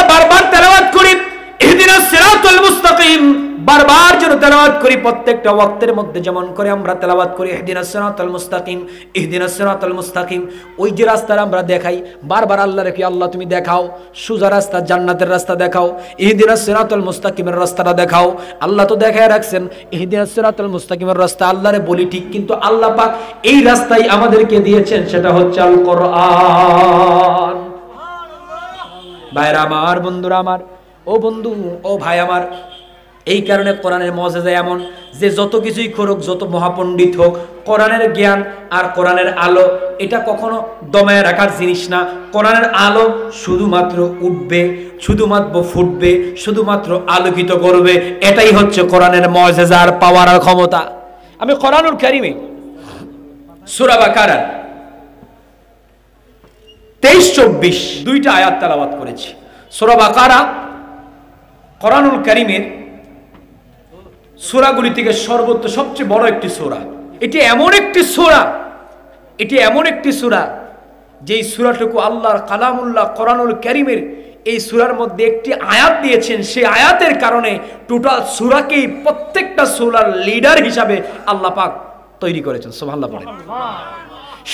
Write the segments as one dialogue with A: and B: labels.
A: বারবার তেলাওয়াত করি ইহদিনাস সিরাতাল মুস্তাকিম, বারবার যেন তেলাওয়াত করি প্রত্যেকটা ওয়াক্তের মধ্যে, যেমন করে আমরা তেলাওয়াত করি ইহদিনাস সিরাতাল মুস্তাকিম, ইহদিনাস সিরাতাল মুস্তাকিম। ওই যে রাস্তাটা আমরা দেখাই বারবার আল্লাহরে, কি আল্লাহ তুমি দেখাও সোজা রাস্তা, জান্নাতের রাস্তা দেখাও, ইহদিনাস সিরাতাল মুস্তাকিমের রাস্তাটা দেখাও। আল্লাহ তো দেখায় রাখছেন ইহদিনাস সিরাতাল মুস্তাকিমের রাস্তা, আল্লাহরে বলি ঠিক, কিন্তু আল্লাহ পাক এই রাস্তাই আমাদেরকে দিয়েছেন, সেটা হচ্ছে আল কোরআন। ভাইরা আমার, বন্ধুরা আমার, ও বন্ধু ও ভাই আমার, এই কারণে কোরআনের মজেজা এমন যে যত কিছুই করুক, যত মহাপণ্ডিত হোক, কোরআনের জ্ঞান আর কোরআনের আলো এটা কখনো দমায় রাখার জিনিস না। কোরআনের আলো শুধুমাত্র উঠবে, শুধুমাত্র ফুটবে, শুধুমাত্র আলোকিত করবে। এটাই হচ্ছে কোরআনের মজেজা আর পাওয়ার আর ক্ষমতা। আমি কোরআনুল কারীমে সূরা বাকারার 23-24 দুইটা আয়াত তেলাওয়াত করেছি। সূরা বাকারা কোরআনুল কারীমের সূরাগুলি থেকে সর্বোচ্চ সবচেয়ে বড় একটি সূরা। এটি এমন একটি সূরা যেই সূরাটুকু আল্লাহর কালামুল্লাহ কোরআনুল কারীমের এই সূরার মধ্যে একটি আয়াত দিয়েছেন, সেই আয়াতের কারণে টোটাল সূরাকেই প্রত্যেকটা সূরার লিডার হিসাবে আল্লাহ পাক তৈরি করেছেন। সুবহানাল্লাহ বলেন।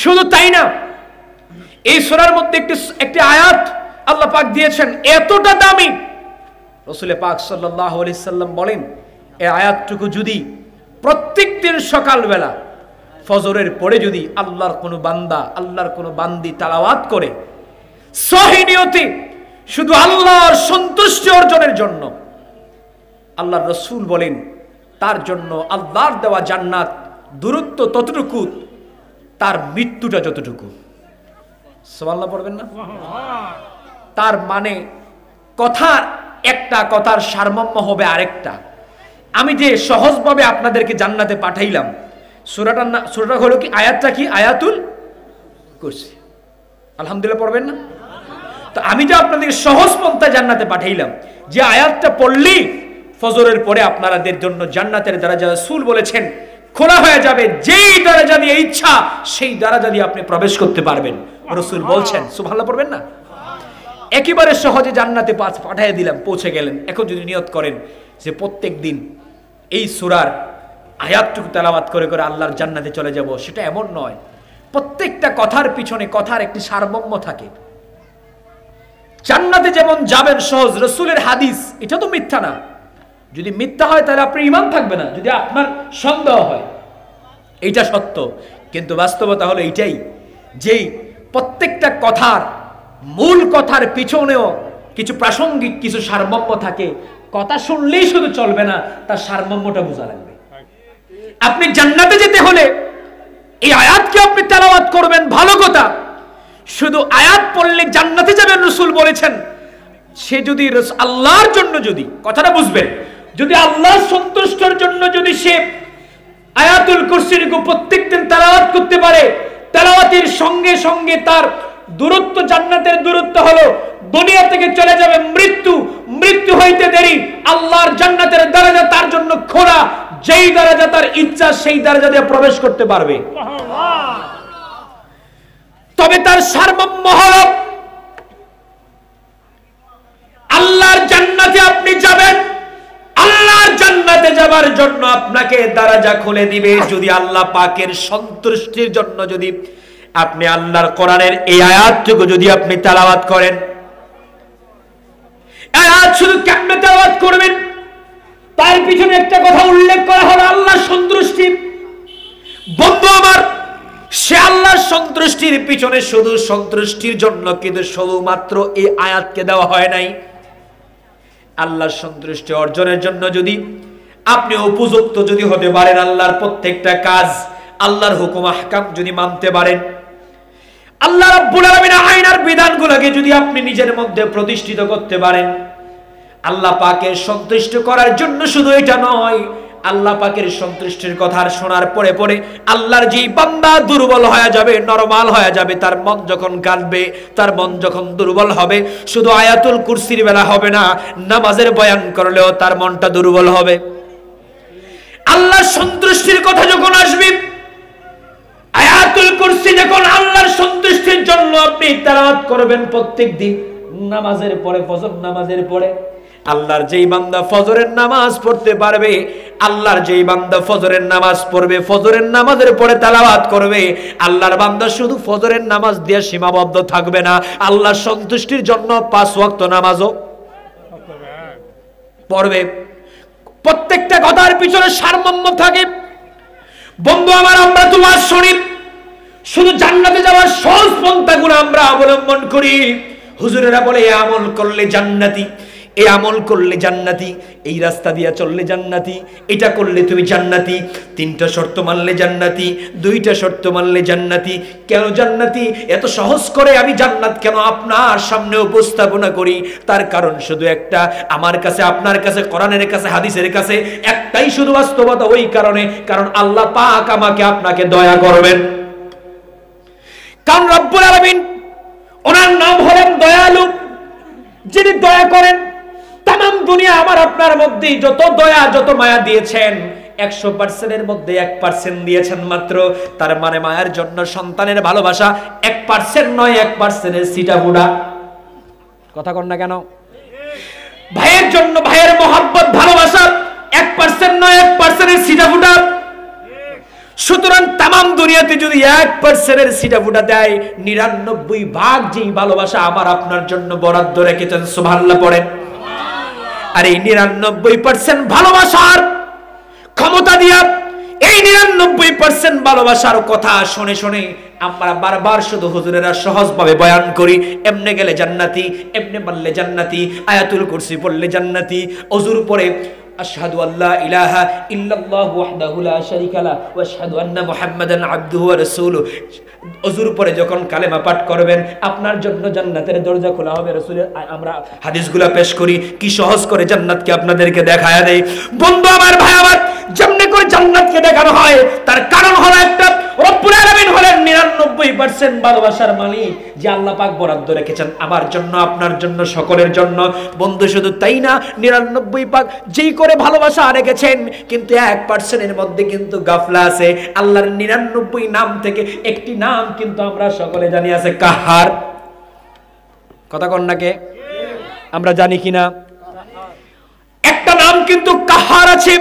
A: শুধু তাই না, এই সূরার মধ্যে একটি আয়াত আল্লাহ পাক দিয়েছেন এতটা দামি, রাসূল পাক সাল্লাল্লাহু আলাইহি সাল্লাম বলেন এই আয়াতটুকু যদি প্রত্যেকদিন সকালবেলা ফজরের পরে যদি আল্লাহর কোনো বান্দা, আল্লাহর কোনো বান্দি তেলাওয়াত করে সহি নিয়তে শুধু আল্লাহর সন্তুষ্টি অর্জনের জন্য, আল্লাহর রাসূল বলেন তার জন্য আল্লাহর দেওয়া জান্নাত দূরত্ব ততটুকু, তার মৃত্যুটা যতটুকু। সুবহানাল্লাহ পড়বেন না? তার মানে কথার একটা, কথার সারমর্ম হবে আরেকটা। আমি যে সহজভাবে আপনাদেরকে জান্নাতে পাঠাইলাম, সূরাটা হলো কি, আয়াতটা কি, আয়াতুল কুরসি। আলহামদুলিল্লাহ পড়বেন না? তো আমি যে আপনাদেরকে সহজ পন্থায় জান্নাতে পাঠাইলাম, যে আয়াতটা পড়লেই ফজরের পরে আপনাদের জন্য জান্নাতের দরজা রাসূল বলেছেন খোলা হয়ে যাবে, যেই দরজা দিয়ে ইচ্ছা সেই দরজা দিয়ে আপনি প্রবেশ করতে পারবেন, রাসূল বলছেন। সুবহানাল্লাহ পড়বেন না? একেবারে সহজে জান্নাতে পাঠিয়ে দিলাম, পৌঁছে গেলেন। এখন যদি নিয়ত করেন যে প্রত্যেক দিন এই সূরার আয়াতটুকু তেলাওয়াত করে করে আল্লাহর জান্নাতে চলে যাব, সেটা এমন নয়। প্রত্যেকটা কথার পিছনে কথার একটি সারমর্ম থাকে। জান্নাতে যেমন যাবেন সহজ, রাসূলের হাদিস এটা তো মিথ্যা না। যদি মিথ্যা হয় তাহলে আপনার ঈমান থাকবে না, যদি আপনার সন্দেহ হয়। এইটা সত্য, কিন্তু বাস্তবতা হলো এইটাই, যেই প্রত্যেকটা কথার মূল কথার পিছনেও কিছু প্রাসঙ্গিক কিছু সারমর্ম থাকে। কথা শুনলেই শুধু চলবে না, তার সারমর্মটা বোঝা লাগবে। আপনি জান্নাতে যেতে হলে এই আয়াতকে আপনি তেলাওয়াত করবেন, ভালো কথা। শুধু আয়াত পড়লে জান্নাতে যাবেন রাসূল বলেছেন। সে যদি আল্লাহর জন্য, যদি কথাটা বুঝবেন, যদি আল্লাহর সন্তুষ্টির জন্য যদি সে আয়াতুল কুরসিকে প্রত্যেকদিন তেলাওয়াত করতে পারে, তেলাওয়াতের সঙ্গে সঙ্গে তার দূরত্ব, জান্নাতের দূরত্ব হলো দুনিয়া থেকে চলে যাবে মৃত্যু, মৃত্যু হইতে দেরি আল্লাহর জান্নাতের দরজা তার জন্য খোলা, যেই দরজা তার ইচ্ছা সেই দরজা দিয়ে প্রবেশ করতে পারবে। তবে তার সারমর্ম হলো আল্লাহর জান্নাতে আপনি যাবেন, আল্লাহর জান্নাতে যাবার জন্য আপনাকে দরজা খুলে দিবে যদি আল্লাহ পাকের সন্তুষ্টির জন্য যদি আপনি আল্লাহর কোরআনের এই আয়াতটুকু যদি আপনি তেলাওয়াত করেন। আয়াত শুধু কেমনে তেলাওয়াত করবেন, তার পিছনে একটা কথা উল্লেখ করা হলো আল্লাহর সন্তুষ্টি। বন্ধু আমার, সে আল্লাহর সন্তুষ্টির পিছনে শুধু সন্তুষ্টির জন্য কিন্তু শুধুমাত্র এই আয়াতকে দেওয়া হয় নাই। আল্লাহর সন্তুষ্টি অর্জনের জন্য যদি আপনি উপযুক্ত যদি হতে পারেন, আল্লাহর প্রত্যেকটা কাজ, আল্লাহর হুকুম আহকাম যদি মানতে পারেন, আল্লাহ রাব্বুল আলামিনের আইনার বিধানগুলোকে যদি আপনি নিজের মধ্যে প্রতিষ্ঠিত করতে পারেন, আল্লাহ পাকের সন্তুষ্ট করার জন্য শুধু এটা নয়, আল্লাহ পাকের সন্তুষ্টির কথা শোনার পরে পরে আল্লাহর যেই বান্দা দুর্বল হয়ে যাবে, নরমাল হয়ে যাবে, তার মন যখন কাঁদবে, তার মন যখন দুর্বল হবে, শুধু আয়াতুল কুরসির বেলা হবে না, নামাজের বয়ান করলেও তার মনটা দুর্বল হবে। আল্লাহর সন্তুষ্টির কথা যখন আসবে, আয়াতুল কুরসি যখন আল্লাহর সন্তুষ্টির জন্য আপনি তেলাওয়াত করবেন প্রত্যেক দিন, নামাজের পরে, ফজর নামাজের পরে আল্লাহর যেই বান্দা ফজরের নামাজ পড়তে পারবে, আল্লাহর যেই বান্দা ফজরের নামাজ পড়বে, ফজরের নামাজের পরে তেলাওয়াত করবে, আল্লাহর বান্দা শুধু ফজরের নামাজ দিয়ে সীমাবদ্ধ থাকবে না, আল্লাহর সন্তুষ্টির জন্য 5 ওয়াক্ত নামাজও পড়বে। প্রত্যেকটা কথার পিছনে সারমর্ম থাকে। বন্ধু আমার, আমরা তো ওয়াজ শুনি, শুধু জান্নাতে যাওয়ার সহজ পন্থাগুলো আমরা অবলম্বন করি। হুজুরেরা বলে এই আমল করলে জান্নাতি, এই আমল করলে জান্নাতি, এই রাস্তা দিয়ে চললে জান্নাতি, এটা করলে তুমি জান্নাতি, 3টা শর্ত মানলে জান্নাতি, 2টা শর্ত মানলে জান্নাতি। কেন জান্নাতি? এত সহজ করে আমি জান্নাত কেন আপনার সামনে উপস্থাপনা করি? তার কারণ শুধু একটা, আমার কাছে, আপনার কাছে, কোরআনের কাছে, হাদিসের কাছে একটাই শুধু বাস্তবতা। ওই কারণে, কারণ আল্লাহ পাক আমাকে আপনাকে দয়া করবেন। কারণ রব্বুল আলামিন, ওনার নাম হলেন দয়ালু। যিনি দয়া করেন, তামাম দুনিয়া আমার আপনার মধ্যে যত দয়া যত মায়া দিয়েছেন, 100%-এর মধ্যে 1% দিয়েছেন মাত্র। তার মানে মায়ের জন্য সন্তানের ভালোবাসা 1% নয়, 1%-এর সিটাফুটা। কথা কন না কেন? ভাইয়ের জন্য ভাইয়ের মহব্বত ভালোবাসা 1% নয়, 1%-এর সিটাফুটা। সুতরাং তামাম দুনিয়াতে যদি 1%-এর সিটাফুটা দেয়, 99 ভাগ যেই ভালোবাসা আমার আপনার জন্য বরাদ্দ রেখেছেন, সুবহানাল্লাহ পড়েন। আর এই 99% ভালোবাসার ক্ষমতা দিয়া, এই 99% ভালোবাসার কথা শুনে শুনে আমরা বারবার শুধু হুজুরেরা সহজভাবে বয়ান করি, এমনে গেলে জান্নাতি, এমনে মানলে জান্নাতি, আয়াতুল কুরসি পড়লে জান্নাতি, ওযুর পরে আশহাদু আল্লা ইলাহা ইল্লাল্লাহু ওয়াহদাহু লা শারীকা লা ওয়া আশহাদু আন্না মুহাম্মাদান আবদুহু ওয়া রাসূলুহু। ওযুর পরে যখন কালেমা পাঠ করবেন, আপনার জন্য জান্নাতের দরজা খোলা হবে। রাসূলের আমরা হাদিসগুলো পেশ করি, কি সহজ করে জান্নাতকে আপনাদেরকে দেখায়া দেই। বন্ধু আমার, ভাই আমার, যেমনি করে জান্নাতকে দেখানো হয় তার কারণ হলো একটা, রব্বুল আলামিন হলেন 99% ভালোবাসার মালিক, যে আল্লাহ পাক বরাদ্দ রেখেছেন আমার জন্য, আপনার জন্য, সকলের জন্য। বন্ধু শুধু তাই না, 99 ভাগ যেই করে ভালোবাসা রেখেছেন, কিন্তু 1%-এর মধ্যে কিন্তু গাফলা আছে। আল্লাহর 99 নাম থেকে একটি নাম কিন্তু আমরা সকলে জানি আছে, কাহার। কথা কন না কে? আমরা জানি কিনা? একটা নাম কিন্তু কাহার আছে।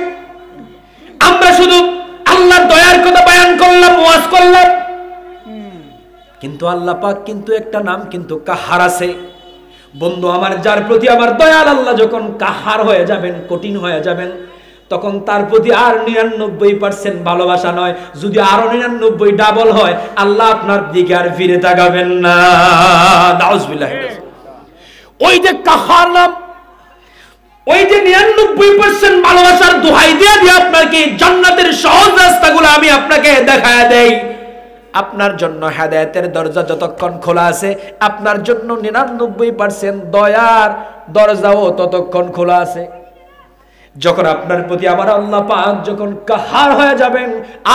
A: আমরা শুধু আল্লাহর দয়ার কথা বয়ান করলাম, ওয়াজ করলাম, কিন্তু আল্লাহ পাক কিন্তু একটা নাম কিন্তু কাহার আছে। বন্ধু আমার, যার প্রতি আমার দয়াল আল্লাহ যখন কাহার হয়ে যাবেন, কঠিন হয়ে যাবেন, তখন তার প্রতি আর 99% ভালোবাসা নয়, যদি আরো 99 ডাবল হয়, আল্লাহ আপনার দিকে আর ফিরে তাকাবেন না। নাউজুবিল্লাহ। ওই যে কাহার নাম, ওই যে 99% ভালোবাসার দোহাই দিয়ে দিয়ে আপনাকে জান্নাতের সহজ রাস্তাগুলো আমি আপনাকে দেখায়া দেই। আপনার জন্য হেদায়েতের দরজা যতক্ষণ খোলা আছে, আপনার জন্য 99% দয়ার দরজাও ততক্ষণ খোলা আছে। যখন আপনার প্রতি আমার আল্লাহ পাক যখন কাহার হয়ে যাবেন,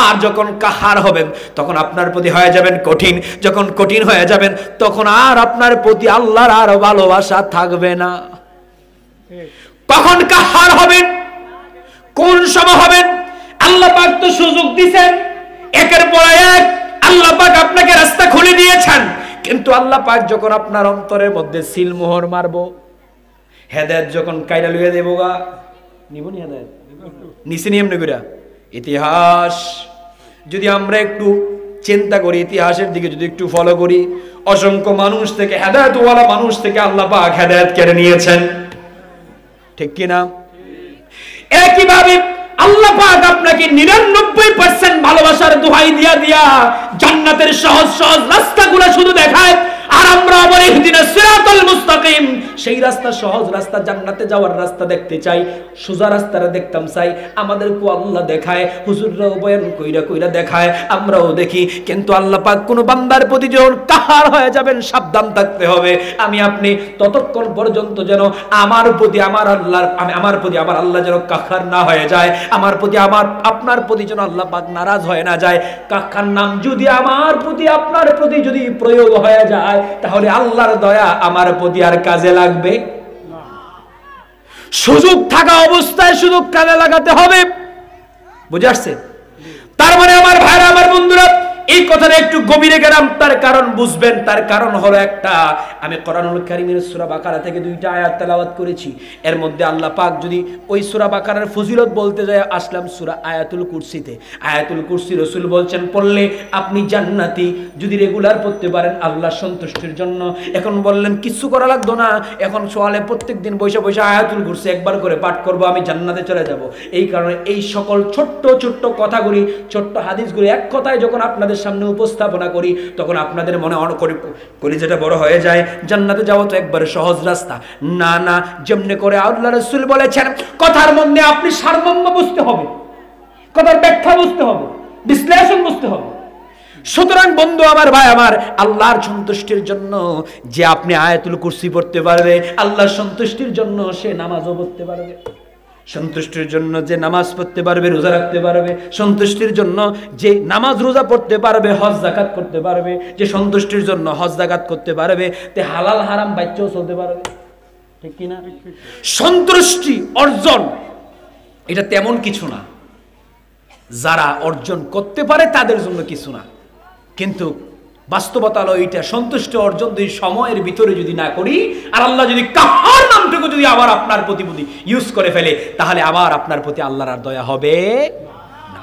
A: আর যখন কাহার হবেন, তখন আপনার প্রতি হয়ে যাবেন কঠিন। যখন কঠিন হয়ে যাবেন, তখন আর আপনার প্রতি আল্লাহর আর ভালোবাসা থাকবে না। কখন কাহার হবেন? কোন সময় হবেন? আল্লাহ পাক তো সুযোগ দিয়েছেন, একের পর এক আল্লাহ পাক আপনাকে রাস্তা খুলে দিয়েছেন, কিন্তু আল্লাহ পাক যখন আপনার অন্তরের মধ্যে সিলমোহর মারবো, হেদায়েত যখন কাইরা লইয়া দেবো গা, নিবনি হেদায়েত নিচে নিয়ম নেগুরা। ইতিহাস যদি আমরা একটু চিন্তা করি, ইতিহাসের দিকে যদি একটু ফলো করি, অসংখ্য মানুষ থেকে, হেদায়েতওয়ালা মানুষ থেকে আল্লাহ পাক হেদায়েত কেড়ে নিয়েছেন, ঠিক কিনা? একইভাবে আল্লাহ পাক আপনাকে 99% ভালোবাসার দোহাই দিয়া দিয়া জান্নাতের সহজ সহজ রাস্তাগুলো শুধু দেখায়, আর আমরা আবার ইহদিনাস সিরাতাল মুস্তাকিম, সেই রাস্তা, সহজ রাস্তা, জান্নাতে যাওয়ার রাস্তা দেখতে চাই, সোজা রাস্তাটা দেখতাম চাই। আমাদেরকে আল্লাহ দেখায়, হুজুররাও বয়ান কইরা কইরা দেখায়, আমরাও দেখি, কিন্তু আল্লাহ পাক কোন বান্দার প্রতি যখন কাহার হয়ে যাবেন, সাবধান থাকতে হবে। আমি আপনি ততক্ষণ পর্যন্ত যেন আমার প্রতি আমার আল্লাহর, আমার প্রতি আমার আল্লাহ যেন কাহার না হয়ে যায়, আমার প্রতি আমার আপনার প্রতি যেন আল্লাহ পাক নারাজ হয়ে না যায়। কাহার নাম যদি আমার প্রতি আপনার প্রতি যদি প্রয়োগ হয়ে যায়, তাহলে আল্লাহর দয়া আমার প্রতি আর কাজে লাগবে না। সুযোগ থাকা অবস্থায় সুযোগ কাজে লাগাতে হবে। বুঝে আসছে? তার মানে আমার ভাইরা, আমার বন্ধুরা, এই কথাটা একটু গভীরে গেলাম, তার কারণ বুঝবেন। তার কারণ হলো একটা, আমি কোরআনুল কারীমের সূরা বাকারা থেকে 2টা আয়াত তেলাওয়াত করেছি। এর মধ্যে আল্লাহ পাক যদি ওই সূরা বাকারার ফজিলত বলতে যায়, আসলাম সূরা আয়াতুল কুরসিতে। আয়াতুল কুরসি রাসূল বলছেন পড়লে আপনি জান্নাতি, যদি রেগুলার পড়তে পারেন আল্লাহ সন্তুষ্টির জন্য। এখন বললেন কিছু করা লাগতো না, এখন সোয়ালে প্রত্যেকদিন বৈশা বৈশা আয়াতুল কুরসি একবার করে পাঠ করব, আমি জান্নাতে চলে যাব। এই কারণে এই সকল ছোট্ট ছোট্ট কথাগুলি, ছোট্ট হাদিসগুলি এক কথায় যখন আপনাদের সামনে উপস্থাপনা করি, তখন আপনাদের মনে করি যেটা বড় হয়ে যায়। জান্নাতে যাওয়া তো একবারে সহজ রাস্তা না, না। যেমনি করে আল্লাহ রাসূল বলেছেন, কথার মধ্যে আপনি সারমর্ম বুঝতে হবে, কথার ব্যাখ্যা বুঝতে হবে, বিশ্লেষণ বুঝতে হবে। সুতরাং বন্ধু আমার, ভাই আমার, আল্লাহর সন্তুষ্টির জন্য যে আপনি আয়াতুল কুরসি পড়তে পারবে, আল্লাহর সন্তুষ্টির জন্য সে নামাজও পড়তে পারবে। সন্তুষ্টির জন্য যে নামাজ পড়তে পারবে, রোজা রাখতে পারবে। সন্তুষ্টির জন্য যে নামাজ রোজা পড়তে পারবে, হজ যাকাত করতে পারবে। যে সন্তুষ্টির জন্য হজ যাকাত করতে পারবে, তে হালাল হারাম বাচ্চাও চলতে পারবে। ঠিক কি না? সন্তুষ্টি অর্জন এটা তেমন কিছু না, যারা অর্জন করতে পারে তাদের জন্য কিছু না। কিন্তু বাস্তবতা হলো এইটা, সন্তুষ্ট অর্জন যদি সময়ের ভিতরে যদি না করি, আর আল্লাহ যদি কাহার নামটুকু যদি আবার আপনার প্রতি ইউজ করে ফেলে, তাহলে আবার আপনার প্রতি আল্লাহর আর দয়া হবে না।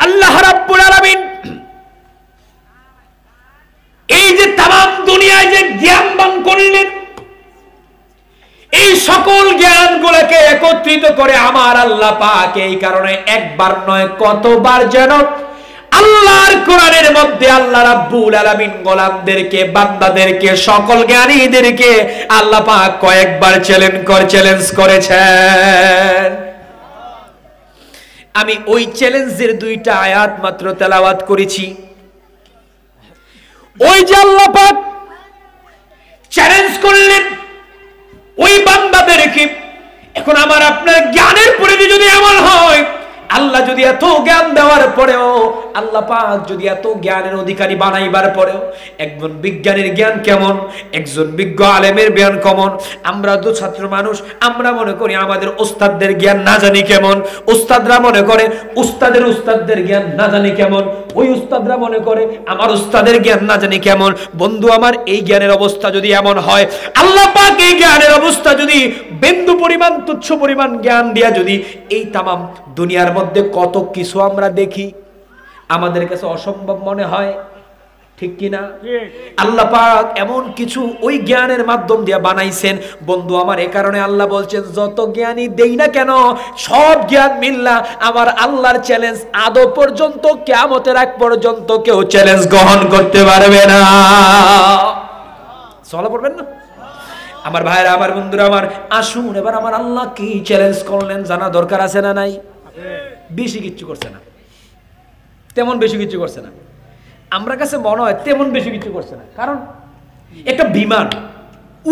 A: আল্লাহ রাব্বুল আলামিন এই যে তামাম দুনিয়ায় যে জ্ঞান দান করলেন, এই সকল জ্ঞানগুলোকে একত্রিত করে আমার আল্লাহ পাক এই কারণে একবার নয় কতবার যেন আল্লাহর কোরআনের মধ্যে আল্লাহ রাব্বুল আলামিন গোলামদেরকে, বান্দাদেরকে, সকল জ্ঞানীদেরকে আল্লাহ পাক কয়েকবার চ্যালেঞ্জ করেছেন। আমি ওই চ্যালেঞ্জের 2টা আয়াত মাত্র তেলাওয়াত করেছি। ওই যে আল্লাহ পাক চ্যালেঞ্জ করলেন ওই বান্দাদেরকে, এখন আমার আপনার জ্ঞানের পরিধি যদি এমন হয়, আল্লাহ যদি এত জ্ঞান দেওয়ার পরেও, আল্লাহ পাক যদি এত জ্ঞানের অধিকারী বানাইবার পরেও, একজন বিজ্ঞানীর জ্ঞান কেমন, একজন বিজ্ঞ আলেমের জ্ঞান কেমন, আমরা তো ছাত্র মানুষ, আমরা মনে করি আমাদের ওস্তাদদের জ্ঞান না জানি কেমন, ওস্তাদরা মনে করে উস্তাদের জ্ঞান না জানি কেমন, ওই উস্তাদরা মনে করে আমার উস্তাদের জ্ঞান না জানি কেমন। বন্ধু আমার, এই জ্ঞানের অবস্থা যদি এমন হয়, আল্লাহ পাক এই জ্ঞানের অবস্থা যদি বিন্দু পরিমাণ, তুচ্ছ পরিমাণ জ্ঞান দিয়া যদি এই তামাম দুনিয়ার মধ্যে কত কিছু আমরা দেখি, আমাদের কাছে অসম্ভব মনে হয়, ঠিক কিনা? আল্লাহ পাক এমন কিছু ওই জ্ঞানের মাধ্যম দিয়ে বানাইছেন। বন্ধু আমার, এই কারণে আল্লাহ বলছেন, যত জ্ঞানী দেই না কেন, সব জ্ঞান মিল্লা আমার আল্লাহর চ্যালেঞ্জ আদৌ পর্যন্ত, কিয়ামতের আগ পর্যন্ত কেউ চ্যালেঞ্জ গ্রহণ করতে পারবে না। চলা পড়বেন না আমার ভাইরা, আমার বন্ধুরা আমার, আসুন এবার আমার আল্লাহ কি চ্যালেঞ্জ করলেন জানা দরকার আছে না নাই? বেশি কিচ্ছু করছে না, তেমন বেশি কিছু করছে না। আমরা কাছে মনে হয় তেমন বেশি কিছু করছে না, কারণ একটা বিমান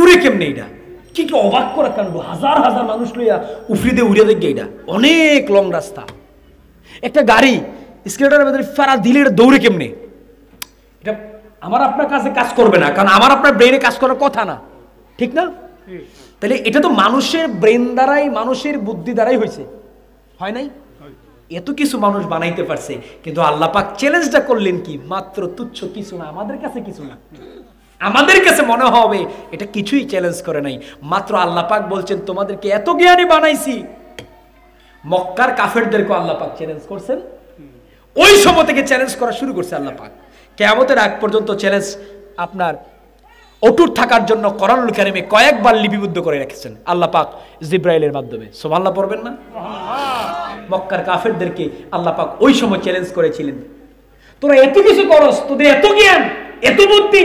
A: উড়ে কেমনে, এটা কি কি অবাক করা কারণ, হাজার হাজার মানুষ লইয়া উফরিতে উড়ে দেখে, এটা অনেক লং রাস্তা। একটা গাড়ি স্কেলেটরের ভেতরে ফেরা দিলে এটা দৌড়ে কেমনে, এটা আমার আপনার কাছে কাজ করবে না, কারণ আমার আপনার ব্রেনে কাজ করার কথা না, ঠিক না? তাহলে এটা তো মানুষের ব্রেন দ্বারাই, মানুষের বুদ্ধি দ্বারাই হয়েছে, হয় নাই? এত কিছু মানুষ বানাইতে পারছে, কিন্তু আল্লাহ পাক চ্যালেঞ্জটা করলেন কি, মাত্র তুচ্ছ কিছু না, আমাদের কাছে কিছু না, আমাদের কাছে মনে হবে এটা কিছুই চ্যালেঞ্জ করে নাই। মাত্র আল্লাহ পাক বলছেন তোমাদেরকে এত জ্ঞানী বানাইছি। মক্কার কাফেরদেরকে আল্লাহ পাক চ্যালেঞ্জ করছেন, ওই সময় থেকে চ্যালেঞ্জ করা শুরু করছে আল্লাহ পাক। কিয়ামতের আগ পর্যন্ত চ্যালেঞ্জ আপনার অটুট থাকার জন্য কোরআনুল কারীমে কয়েকবার লিপিবদ্ধ করে রেখেছেন আল্লাহ পাক জিবরাইলের মাধ্যমে। সুবহানাল্লাহ পড়বেন না? মক্কার কাফেরদেরকে আল্লাহ পাক ওই সময় চ্যালেঞ্জ করেছিলেন, তোরা এত কিছু করস, তোদের এত জ্ঞান, এত বুদ্ধি,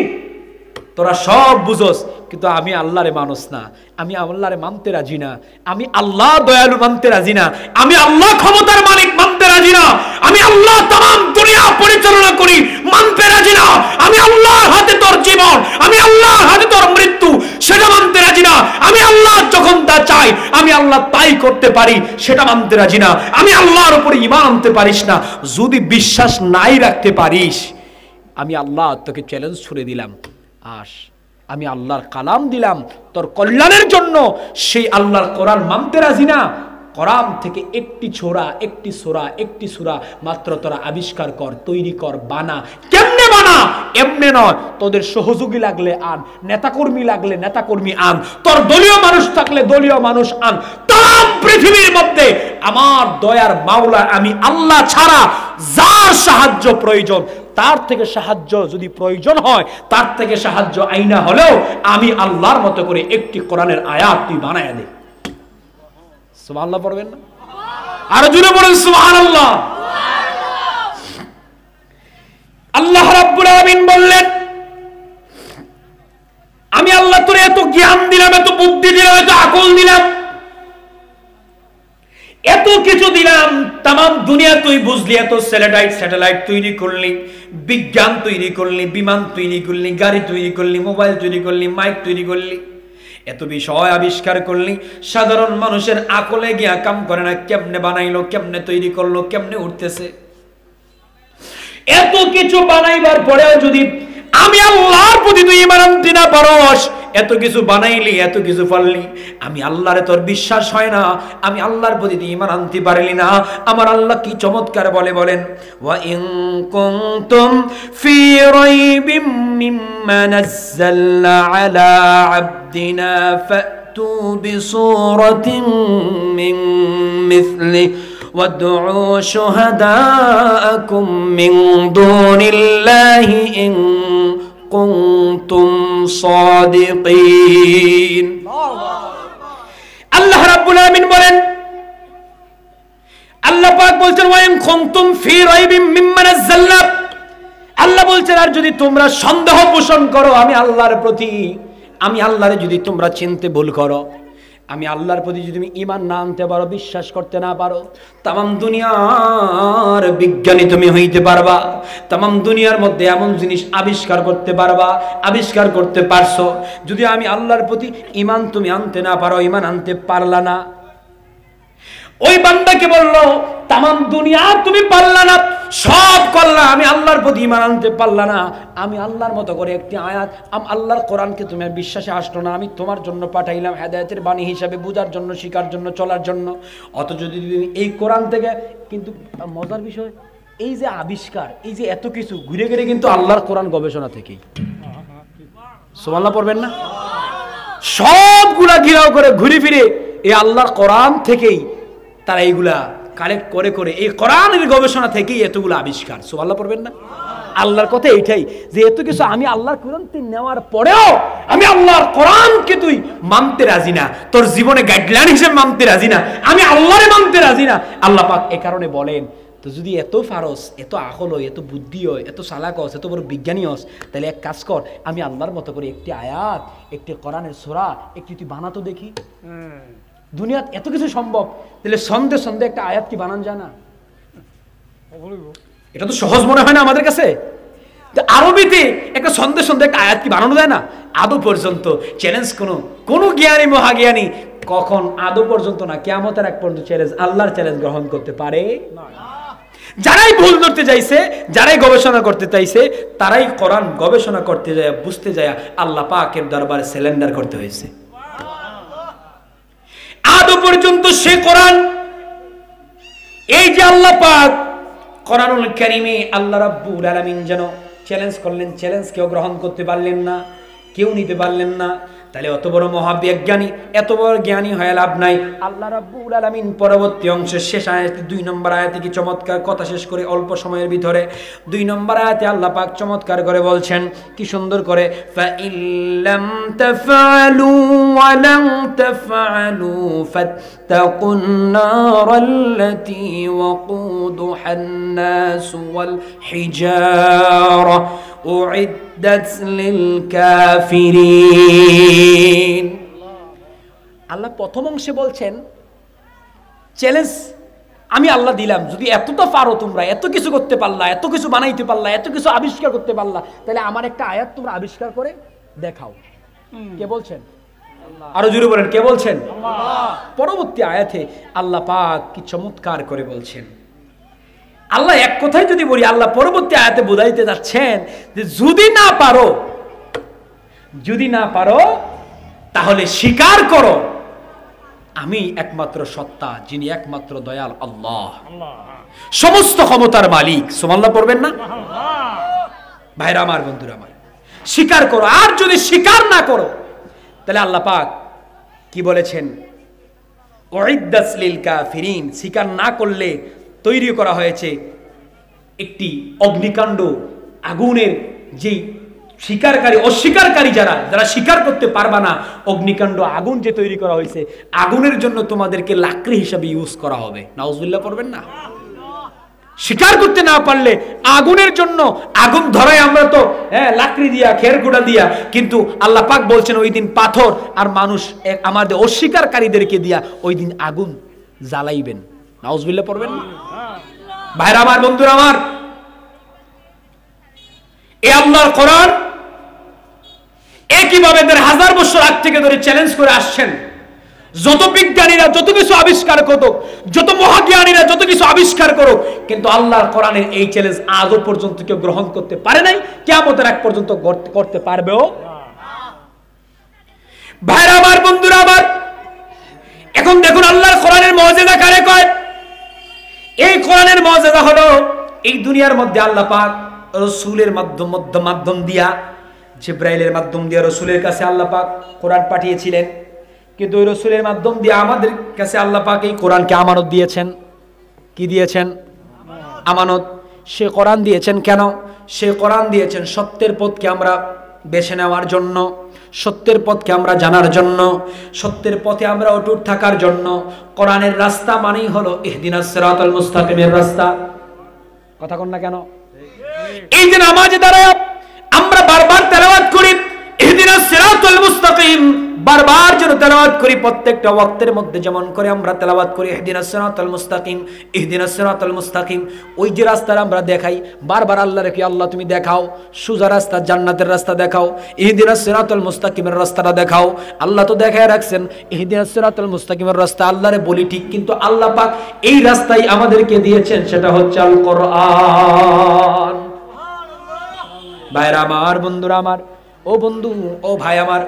A: তোরা সব বুঝোস, কিন্তু আমি আল্লাহরে মানুষ না, আমি আল্লাহরে মানতে রাজি না, আমি আল্লাহ দয়ালু মানতে রাজি না, আমি আল্লাহ ক্ষমতার মালিক মানতে রাজি না, আমি আল্লাহ তামাম দুনিয়া পরিচালনা করি মানতে রাজি না, আমি আল্লাহর হাতে তোর জীবন, আমি আল্লাহর হাতে তোর মৃত্যু, সেটা মানতে রাজি না, আমি আল্লাহ যখন তা চাই আমি আল্লাহ তাই করতে পারি, সেটা মানতে রাজি না, আমি আল্লাহর উপরে ঈমান আনতে পারিস না। যদি বিশ্বাস নাই রাখতে পারিস, আমি আল্লাহ তোকে চ্যালেঞ্জ ছুড়ে দিলাম, আস, আমি আল্লাহর কালাম দিলাম তোর কল্যাণের জন্য, সেই আল্লাহর কোরআন মানতে রাজি না, কোরআন থেকে একটি সূরা মাত্র তোরা আবিষ্কার কর, তৈরি কর, বানা। কেমনে বানা? এমনে নয়, তোদের সহযোগী লাগলে আন, নেতাকর্মী লাগলে নেতাকর্মী আন, তোর দলীয় মানুষ থাকলে দলীয় মানুষ আন। তাম পৃথিবীর মধ্যে আমার দয়ার মাওলা আমি আল্লাহ ছাড়া যার সাহায্য প্রয়োজন, তার থেকে সাহায্য যদি প্রয়োজন হয়, তার থেকে সাহায্য আইনা হলেও আমি আল্লাহর মতো করে একটি কোরআনের আয়াত তুই বানায় দে। সুবহানাল্লাহ পড়বেন না? আর জুড়ে বলেন সুবহানাল্লাহ। আল্লাহ রাব্বুল আলামিন বললেন, আমি আল্লাহ তোরে এত জ্ঞান দিলাম, এত বুদ্ধি দিলাম, এত আকল দিলাম, এত কিছু দিলাম, তাম দুনিয়া তুই বুঝলি, এত স্যাটেলাইট তৈরি করলি, বিজ্ঞান তৈরি করলি, বিমান তৈরি করলি, গাড়ি তৈরি করলি, মোবাইল তৈরি করলি, মাইক তৈরি করলি, এত বিষয় আবিষ্কার করলি, সাধারণ মানুষের আকলে গিয়া কাম করে না। কেমনে বানাইলো, কেমনে তৈরি করলো, কেমনে উঠতেছে? এত কিছু বানাইবার পরেও যদি আমি আল্লাহর প্রতি তুই ঈমান আনতে না পারস, এত কিছু বানাইলি, এত কিছু পারলি, আমি আল্লাহরে তোর বিশ্বাস হয় না, আমি আল্লাহর প্রতি তুই ঈমান আনতে পারলি না। আমার আল্লাহ কি চমৎকার বলেন, ওয়া ইন কুনতুম ফি রাইবিম মিম্মা নাযালনা আলা আবদিনা ফাতু বিসূরাতিন মিন মিসলি وادعوا شهداءكم من دون الله إن كنتم صادقين। আল্লাহ রাব্বুল আলামিন বলেন, আল্লাহ পাক বলছেন ওয়া ইন কুনতুম ফি রাইবিম মিম্মা নাযালনা, আল্লাহ বলছেন আর যদি তোমরা সন্দেহ পোষণ করো আমি আল্লাহর প্রতি, আমি আল্লাহরে যদি তোমরা চিনতে ভুল করো, আমি আল্লাহর প্রতি যদি তুমি ঈমান না আনতে পারো, বিশ্বাস করতে না পারো, তামাম দুনিয়ার বিজ্ঞানী তুমি হইতে পারবা, তামাম দুনিয়ার মধ্যে এমন জিনিস আবিষ্কার করতে পারবা, আবিষ্কার করতে পারছো, যদি আমি আল্লাহর প্রতি ঈমান তুমি আনতে না পারো, ঈমান আনতে পারলা না, ওই বান্দাকে বললো তামাম দুনিয়া তুমি পারলা না, সব করলা, আমি আল্লাহর প্রতি ঈমান আনতে পারলা না, আমি আল্লাহর মতো করে একটি আয়াত, আল্লাহর কোরআনকে তুমি বিশ্বাসে আসলো না, আমি তোমার জন্য পাঠাইলাম হেদায়েতের বাণী হিসাবে, বুঝার জন্য, শিকার জন্য, চলার জন্য, অথচ যদি তুমি এই কোরআন থেকে, কিন্তু মজার বিষয় এই যে আবিষ্কার, এই যে এত কিছু ঘুরে ঘুরে কিন্তু আল্লাহর কোরআন গবেষণা থেকেই, সুবহানাল্লাহ পড়বেন না? সবগুলা ঘিরাও করে ঘুরে ফিরে এই আল্লাহর কোরআন থেকেই তারা এইগুলা কালেক্ট করে করে, এই কোরআনের গবেষণা থেকেই এতগুলো আবিষ্কার। সুবহানাল্লাহ পড়বেন না? আল্লাহর কথা এইটাই যে এত কিছু আমি আল্লাহর কোরআন নেওয়ার পরেও আমি আল্লাহর কোরআনকে তুই মানতে রাজি না, তোর জীবনে গাইডলাইন হিসেবে মানতে রাজি না, আমি আল্লাহরে মানতে রাজি না। আল্লাহ পাক এই কারণে বলেন, তো যদি এত ফারস, এত আকল হয়, এত বুদ্ধি হয়, এত চালাক হস, এত বড় বিজ্ঞানী হস, তাহলে এক কাজ কর, আমি আল্লাহর মতো করে একটি আয়াত, একটি কোরআনের সূরা একটি তুই বানাতো দেখি। দুনিয়াত এত কিছু সম্ভব, তাহলে সন্দেহ একটা আয়াত কি বানান যায় না? এটা তো সহজ মনে হয় না আমাদের কাছে? আরবিতে একটা সন্দেহ একটা আয়াত কি বানানো যায় না? আদৌ পর্যন্ত চ্যালেঞ্জ কোন জ্ঞানী মহাজ্ঞানী কখন আদৌ পর্যন্ত না, কিয়ামতের এক পর্যন্ত চ্যালেঞ্জ, আল্লাহর চ্যালেঞ্জ গ্রহণ করতে পারে না। যারাই ভুল ধরতে চাইছে, যারাই গবেষণা করতে চাইছে, তারাই কোরআন গবেষণা করতে যায়, বুঝতে যায় আল্লাহ পাকের দরবারে সিলিন্ডার করতে হয়েছে। আদৌ পর্যন্ত সে কোরআন, এই যে আল্লাহ পাক কোরআনুল কারীমে আল্লাহ রাব্বুল আলামিন যেন চ্যালেঞ্জ করলেন, চ্যালেঞ্জ কেউ গ্রহণ করতে পারলেন না, কেউ নিতে পারলেন না। তাহলে অত বড় মহাবিজ্ঞানী, এত বড় জ্ঞানী হয়ে লাভ নাই। আল্লাহ রাব্বুল আলামিন পরবর্তী অংশের শেষ আয়াতে 2 নম্বর আয়াতে কি চমৎকার কথা শেষ করে অল্প সময়ের ভিতরে 2 নম্বর আয়াতে আল্লাহ পাক চমৎকার করে বলছেন, কি সুন্দর করে, ফা ইল্লাম তাফআলু ওয়া লাম তাফআলু ফাত্তাকুন নারাল্লাতী ওয়াকুদুহান নাস ওয়াল হিজারা উইদ্দাত লিল কাফিরিন। আল্লাহ প্রথম অংশে বলছেন চ্যালেঞ্জ আমি আল্লাহ দিলাম, যদি এতটা পারো, তোমরা এত কিছু করতে পারলা, এত কিছু বানাইতে পারলা, এত কিছু আবিষ্কার করতে পারলা, তাহলে আমার একটা আয়াত তোমরা আবিষ্কার করে দেখাও। কে বলছেন? আরো জোরে বলেন, কে বলছেন? আল্লাহ। পরবর্তী আয়াতে আল্লাহ পাক কি চমৎকার করে বলছেন। আল্লাহ এক কথাই যদি বলি, আল্লাহ পরবর্তী আয়াতে বোঝাইতে যাচ্ছেন যে যদি না পারো তাহলে স্বীকার করো আমি একমাত্র সত্তা, যিনি একমাত্র দয়াল আল্লাহ, সমস্ত ক্ষমতার মালিক। সুবহানাল্লাহ পড়বেন না? ভাইরা আমার, বন্ধুরা আমার, স্বীকার করো। আর যদি স্বীকার না করো তাহলে আল্লাহ পাক কি বলেছেন? উইদ্দাত লিল কাফিরিন। স্বীকার না করলে তৈরি করা হয়েছে একটি অগ্নিকাণ্ড, আগুনের যে স্বীকারকারী অস্বীকারী যারা স্বীকার করতে পারবা না, অগ্নিকাণ্ড আগুন যে তৈরি করা হয়েছে, আগুনের জন্য তোমাদেরকে লাকড়ি হিসাবে ইউজ করা হবে। নাউজুবিল্লাহ পড়বেন না? স্বীকার করতে না পারলে আগুনের জন্য আগুন ধরাই আমরা তো লাকড়ি দিয়া, খেরকুটা দিয়া, কিন্তু আল্লাহ পাক বলছেন ওই দিন পাথর আর মানুষ আমাদের অস্বীকারীদেরকে দিয়া ওই দিন আগুন জ্বালাইবেন। নাউজুবিল্লাহ পড়বেন না? ভাইরা আমার, বন্ধুরা আমার, এই আল্লাহর কোরআন একইভাবে 1000 বছর আগ থেকে ধরে চ্যালেঞ্জ করে আসছেন। যত বিজ্ঞানীরা যত কিছু আবিষ্কার করুক, যত মহাজ্ঞানীরা যত কিছু আবিষ্কার করুক, কিন্তু আল্লাহর কোরআনের এই চ্যালেঞ্জ আজও পর্যন্ত কেউ গ্রহণ করতে পারে নাই, কিয়ামতের আগ পর্যন্ত করতে পারবেও। ভাইরা আমার, বন্ধুরা আমার, এখন দেখুন আল্লাহর কোরআনের মুজিজা কারে কয়? এই কোরআনের মুজিজা হলো এই দুনিয়ার মধ্যে আল্লাহ পাক রাসূলের মাধ্যম দিয়া, জিবরাইলের মাধ্যম দিয়া রাসূলের কাছে আল্লাহ পাক কোরআন পাঠিয়েছিলেন। কিন্তু ওই রাসূলের মাধ্যম দিয়ে আমাদের কাছে আল্লাহ পাক এই কোরআনকে আমানত দিয়েছেন। কি দিয়েছেন? আমানত। সে কোরআন দিয়েছেন কেন? সে কোরআন দিয়েছেন সত্যের পথকে আমরা বেছে নেওয়ার জন্য, সত্যের পথকে আমরা জানার জন্য, সত্যের পথে আমরা অটুট থাকার জন্য। কোরআনের রাস্তা মানেই হলো ইহদিনাস সিরাতাল মুস্তাকিমের রাস্তা। কথা কন না কেন? এই যে নামাজে দাঁড়ায় আমরা বারবার তেলাওয়াত করি ইহদিনাস সিরাতাল মুস্তাকিম, বারবার যেন তেলাওয়াত করি, প্রত্যেকটা ওয়াক্তের মধ্যে যেমন করে আমরা তেলাওয়াত করি ইহদিনাস সিরাতাল মুস্তাকিম, ইহদিনাস সিরাতাল মুস্তাকিম। ওই যে রাস্তা আমরা দেখাই বারবার আল্লাহরে, কি আল্লাহ তুমি দেখাও সোজা রাস্তা, জান্নাতের রাস্তা দেখাও, ইহদিনাস সিরাতাল মুস্তাকিমের রাস্তাটা দেখাও। আল্লাহ তো দেখায় রাখছেন ইহদিনাস সিরাতাল মুস্তাকিমের রাস্তা, আল্লাহরে বলি ঠিক, কিন্তু আল্লাহ পাক এই রাস্তাই আমাদেরকে দিয়েছেন, সেটা হচ্ছে আল কোরআন। ভাইরা আমার, বন্ধুরা আমার, ও বন্ধু, ও ভাই আমার,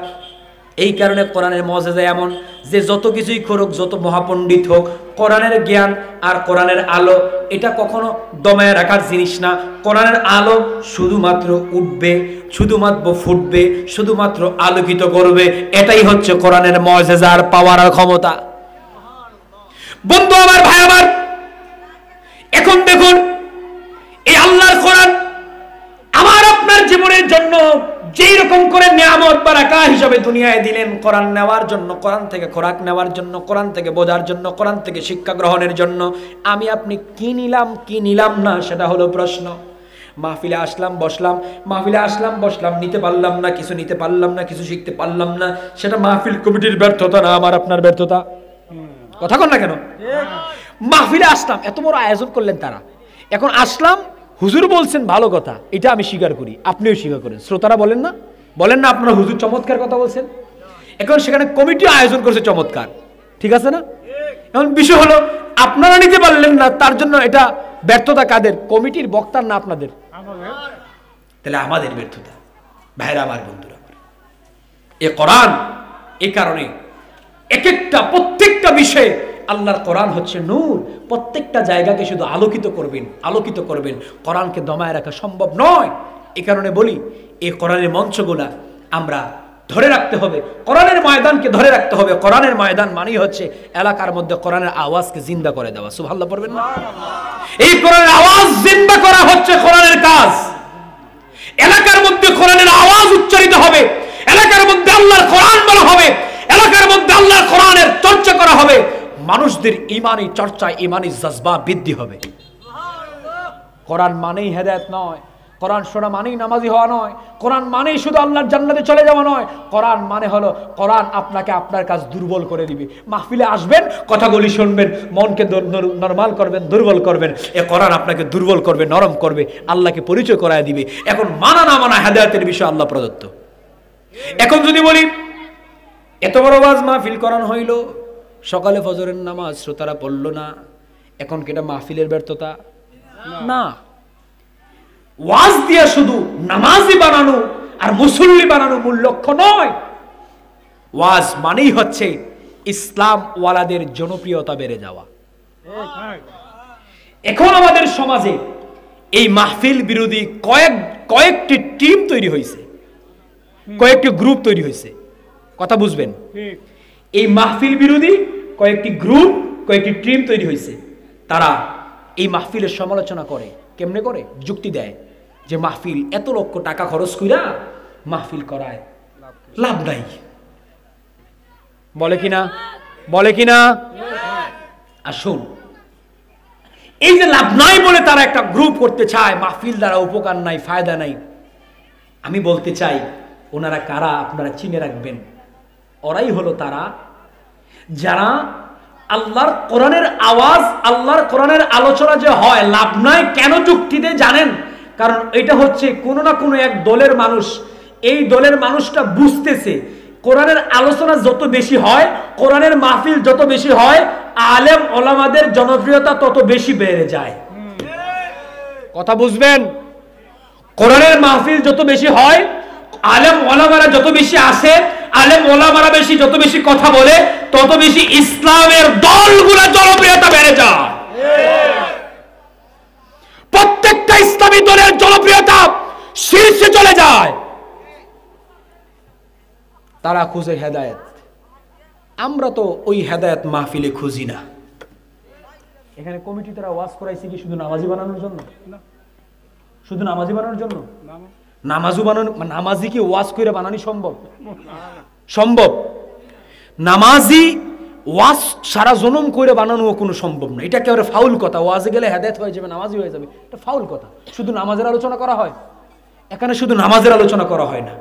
A: এই কারণে কোরআনের মুজিজা এমন যে যত কিছুই করুক, যত মহাপণ্ডিত হোক, কোরআনের জ্ঞান আর কোরআনের আলো এটা কখনো দমায় রাখার জিনিস না। কোরআনের আলো শুধুমাত্র উঠবে, শুধুমাত্র ফুটবে, শুধুমাত্র আলোকিত করবে। এটাই হচ্ছে কোরআনের মুজিজা আর পাওয়ার আর ক্ষমতা। বন্ধু আমার, ভাই আমার, এখন দেখুন এই আল্লাহর কোরআন আমার আপনার জীবনের জন্য যেই রকম করে নিয়ামত বারাকা হিসাবে দুনিয়ায় দিলেন, কোরআন নেওয়ার জন্য, কোরআন থেকে খোরাক নেওয়ার জন্য, কোরআন থেকে বোঝার জন্য, কোরআন থেকে শিক্ষা গ্রহণের জন্য, আমি আপনি কি নিলাম কি নিলাম না সেটা হলো প্রশ্ন। মাহফিলে আসলাম বসলাম, মাহফিলে আসলাম বসলাম, নিতে পারলাম না কিছু, নিতে পারলাম না কিছু, শিখতে পারলাম না, সেটা মাহফিল কমিটির ব্যর্থতা না, আমার আপনার ব্যর্থতা। কথা কন না কেন? মাহফিলে আসলাম, এত বড় আয়োজন করলেন তারা, এখন আসলাম, হুজুর বলছেন ভালো কথা, এটা আমি স্বীকার করি, আপনিও স্বীকার করেন, শ্রোতারা বলেন না, বলেন না আপনারা হুজুর চমৎকার কথা বলছেন। এখন সেখানে কমিটি আয়োজন করছে চমৎকার, ঠিক আছে না? এখন বিষয় হলো আপনারা নিতে পারলেন না, তার জন্য এটা ব্যর্থতা কাদের? কমিটির, বক্তার না আপনাদের? তাহলে আমাদের ব্যর্থতা। ভাইরা আমার, বন্ধুরা আমার, এ কোরআন এই কারণে এক একটা প্রত্যেকটা বিষয়ে আল্লাহর কোরআন হচ্ছে নূর, প্রত্যেকটা জায়গাকে শুধু আলোকিত করবেন, আলোকিত করবেন। কোরআনকে দমায় রাখা সম্ভব নয়। এই কারণে বলি এই কোরআনের মঞ্চগুলা আমরা ধরে রাখতে হবে, কোরআনের ময়দানকে ধরে রাখতে হবে। কোরআনের ময়দান মানেই হচ্ছে এলাকার মধ্যে কোরআনের আওয়াজকে জিন্দা করে দেওয়া। সুবহানাল্লাহ পড়বেন না? এই কোরআনের আওয়াজ জিন্দা করা হচ্ছে কোরআনের কাজ। এলাকার মধ্যে কোরআনের আওয়াজ উচ্চারিত হবে, এলাকার মধ্যে আল্লাহর কোরআন বলা হবে, এলাকার মধ্যে আল্লাহর কোরআনের চর্চা করা হবে, মানুষদের ঈমানি চর্চা, ঈমানি জজবা বৃদ্ধি হবে। কোরআন মানেই হেদায়েত নয়, কোরআন শোনা মানেই নামাজি হওয়া নয়, কোরআন মানেই শুধু আল্লাহর জান্নাতে চলে যাওয়া নয়। কোরআন মানে হলো কোরআন আপনাকে আপনার কাজ দুর্বল করে দিবে। মাহফিলে আসবেন, কথাগুলি শুনবেন, মনকে নরমাল করবেন, দুর্বল করবেন, এ কোরআন আপনাকে দুর্বল করবে, নরম করবে, আল্লাহকে পরিচয় করায় দিবে। এখন মানা না মানা হেদায়েতের বিষয় আল্লাহ প্রদত্ত। এখন যদি বলি এত বড় ওয়াজ মাহফিল কোরআন হইল, সকালে ফজরের নামাজ শ্রোতারা পড়ল না, এখন কি এটা মাহফিলের ব্যর্থতা? না। ওয়াজ দিয়ে শুধু নামাজি বানানো আর মুসল্লি বানানো মূল লক্ষ্য নয়। ওয়াজ মানেই হচ্ছে ইসলাম ওয়ালাদের জনপ্রিয়তা বেড়ে যাওয়া। এখন আমাদের সমাজে এই মাহফিল বিরোধী কয়েকটি টিম তৈরি হয়েছে, কয়েকটি গ্রুপ তৈরি হয়েছে। কথা বুঝবেন? এই মাহফিল বিরোধী কয়েকটি গ্রুপ, কয়েকটি টিম তৈরি হয়েছে। তারা এই মাহফিলের সমালোচনা করে। কেমনে করে? যুক্তি দেয় যে মাহফিল এত লক্ষ টাকা খরচ কইরা মাহফিল করায় লাভ নাই। বলে কিনা? বলে কিনা? আসুন, এই যে লাভ নাই বলে তারা একটা গ্রুপ করতে চায়, মাহফিল দ্বারা উপকার নাই, ফায়দা নাই। আমি বলতে চাই, ওনারা কারা আপনারা চিনে রাখবেন। ওরাই হলো তারা যারা আল্লাহর কোরআনের আওয়াজ, আল্লাহর কোরআনের আলোচনা যে হয় লাভ নাই কেন যুক্তি দেয় জানেন? কারণ এটা হচ্ছে কোনো না কোনো এক দলের মানুষ, এই দলের মানুষটা বুঝতেছে কোরআনের আলোচনা যত বেশি হয়, কোরআনের মাহফিল যত বেশি হয়, আলেম ওলামাদের জনপ্রিয়তা তত বেশি বেড়ে যায়। কথা বুঝবেন? কোরআনের মাহফিল যত বেশি হয়, আলেম ওলামারা যত বেশি আসে, আলেম ওলামারা যত বেশি কথা বলে, তত বেশি ইসলামের দলগুলা জনপ্রিয়তা বেড়ে যায়। প্রত্যেকটা ইসলামী দলের জনপ্রিয়তা শীর্ষে চলে যায়। তারা খুঁজে হেদায়েত। আমরা তো ওই হেদায়েত মাহফিলে খুঁজি না। এখানে কমিটি তারা ওয়াজ করাইছে কি শুধু নামাজি বানানোর জন্য? শুধু নামাজি বানানোর জন্য? নামাজি কি ওয়াজ করে বানানো সম্ভব? সম্ভব? নামাজি ওয়াজ সারা জনম করে বানানো কোনো সম্ভব না। এটা একেবারে ফাউল কথা। ওয়াজে গেলে হেদায়েত হয়ে যাবে, নামাজি হয়ে যাবে, এটা ফাউল কথা। শুধু নামাজের আলোচনা করা হয়? এখানে শুধু নামাজের আলোচনা করা হয় না,